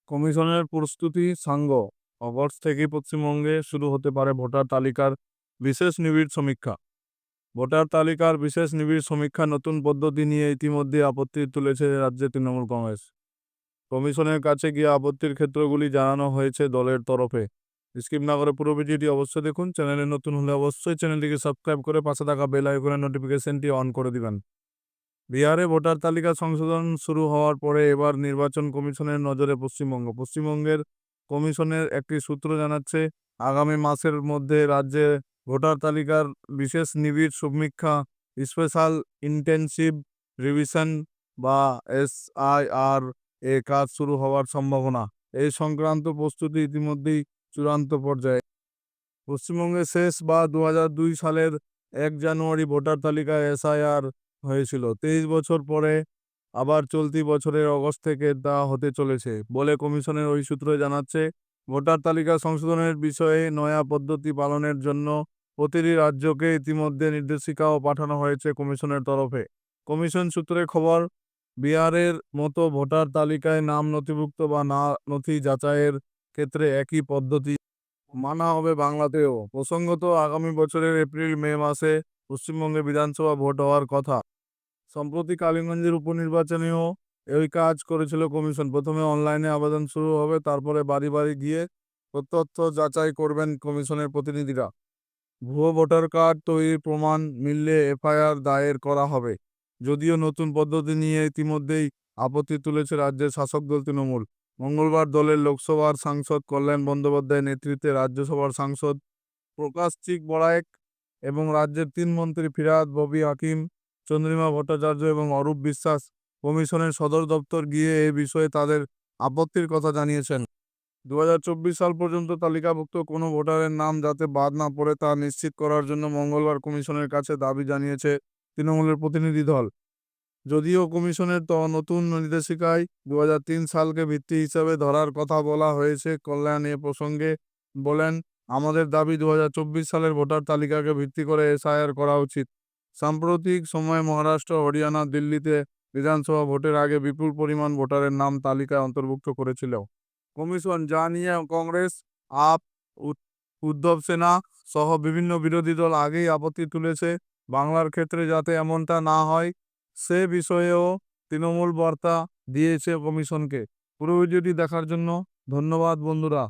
কমিশনের প্রস্তুতি সাঙ্গ। অগস্ট থেকেই পশ্চিমবঙ্গে শুরু হতে পারে ভোটার তালিকার বিশেষ নিবিড় সমীক্ষা। ভোটার তালিকার বিশেষ নিবিড় সমীক্ষা নতুন পদ্ধতি নিয়ে ইতিমধ্যে আপত্তি তুলেছে রাজ্যের তৃণমূল কংগ্রেস। কমিশনের কাছে গিয়ে আপত্তির ক্ষেত্রগুলি জানানো হয়েছে দলের তরফে। স্কিপ না করে পুরো ভিডিওটি অবশ্যই দেখুন। চ্যানেলে নতুন হলে অবশ্যই চ্যানেলটিকে সাবস্ক্রাইব করে পাশে থাকা বেল আইকনের নোটিফিকেশনটি অন করে দিবেন। বিহারে ভোটার তালিকা সংশোধন শুরু হওয়ার পরে এবার নির্বাচন কমিশনের নজরে পশ্চিমবঙ্গের কমিশনের একটি সূত্র জানাচ্ছে, আগামী মাসের মধ্যে রাজ্যে ভোটার তালিকার বিশেষ নিবিড় সমীক্ষা, স্পেশাল ইন্টেনসিভ রিভিশন বা SIR কাজ শুরু হওয়ার সম্ভাবনা। এই সংক্রান্ত প্রস্তুতি ইতিমধ্যেই চূড়ান্ত পর্যায়ে। পশ্চিমবঙ্গে শেষ বা 2002 সালের 1 জানুয়ারি ভোটার তালিকায় SIR হয়েছিল। 23 বছর পরে আবার চলতি বছরের অগস্ট থেকে তা হতে চলেছে বলে কমিশনের ওই সূত্র জানাচ্ছে। ভোটার তালিকা সংশোধনের বিষয়ে নয়া পদ্ধতি পালনের জন্য প্রতিটি রাজ্যকে ইতিমধ্যে নির্দেশিকাও পাঠানো হয়েছে কমিশনের তরফে। কমিশন সূত্রে খবর, বিহারের মতো ভোটার তালিকায় নাম নথিভুক্ত বা না নথি যাচাইয়ের ক্ষেত্রে একই পদ্ধতি মানা হবে বাংলাতেও। প্রসঙ্গত, আগামী বছরের এপ্রিল-মে মাসে পশ্চিমবঙ্গে বিধানসভা ভোট হওয়ার কথা। সম্প্রতি কালিগঞ্জের উপনির্বাচনেও এই কাজ করেছিল কমিশন। প্রথমে অনলাইনে আবেদন শুরু হবে, তারপরে বাড়ি বাড়ি গিয়ে তথ্য যাচাই করবেন কমিশনের প্রতিনিধিরা। ভুয়ো ভোটার কার্ড তৈরির প্রমাণ মিললে FIR দায়ের করা হবে। যদিও নতুন পদ্ধতি নিয়ে ইতিমধ্যেই আপত্তি তুলেছে রাজ্যের শাসক দল তৃণমূল। মঙ্গলবার দলের লোকসভার সাংসদ কল্যাণ বন্দ্যোপাধ্যায় নেতৃত্বে রাজ্যসভার সাংসদ প্রকাশ চিক বড়ায়েক এবং রাজ্যের 3 মন্ত্রী ফিরহাদ ববি হাকিম, চন্দ্রিমা ভট্টাচার্য এবং অরূপ বিশ্বাস কমিশনের সদর দপ্তর গিয়ে এ বিষয়ে তাদের আপত্তির কথা জানিয়েছেন। 2024 সাল পর্যন্ত তালিকাভুক্ত কোনো ভোটারের নাম যাতে বাদ না পড়ে তা নিশ্চিত করার জন্য মঙ্গলবার কমিশনের কাছে দাবি জানিয়েছে তৃণমূলের প্রতিনিধি দল। যদিও কমিশনের নতুন নির্দেশিকায় 2003 সালকে ভিত্তি হিসাবে ধরার কথা বলা হয়েছে, কল্যাণ এ প্রসঙ্গে বলেন, আমাদের দাবি 2024 সালের ভোটার তালিকাকে ভিত্তি করে SIR করা উচিত। সাম্প্রতিক সময়ে মহারাষ্ট্র, হরিয়ানা, দিল্লিতে বিধানসভা ভোটের আগে বিপুল পরিমাণ ভোটারের নাম তালিকায় অন্তর্ভুক্ত করেছিল কমিশন, যা নিয়ে কংগ্রেস, আপ, উদ্ধব সেনা সহ বিভিন্ন বিরোধী দল আগেই আপত্তি তুলেছে। বাংলার ক্ষেত্রে যাতে এমনটা না হয় সে বিষয়েও তৃণমূল বার্তা দিয়েছে কমিশনকে। পুরো ভিডিওটি দেখার জন্য ধন্যবাদ বন্ধুরা।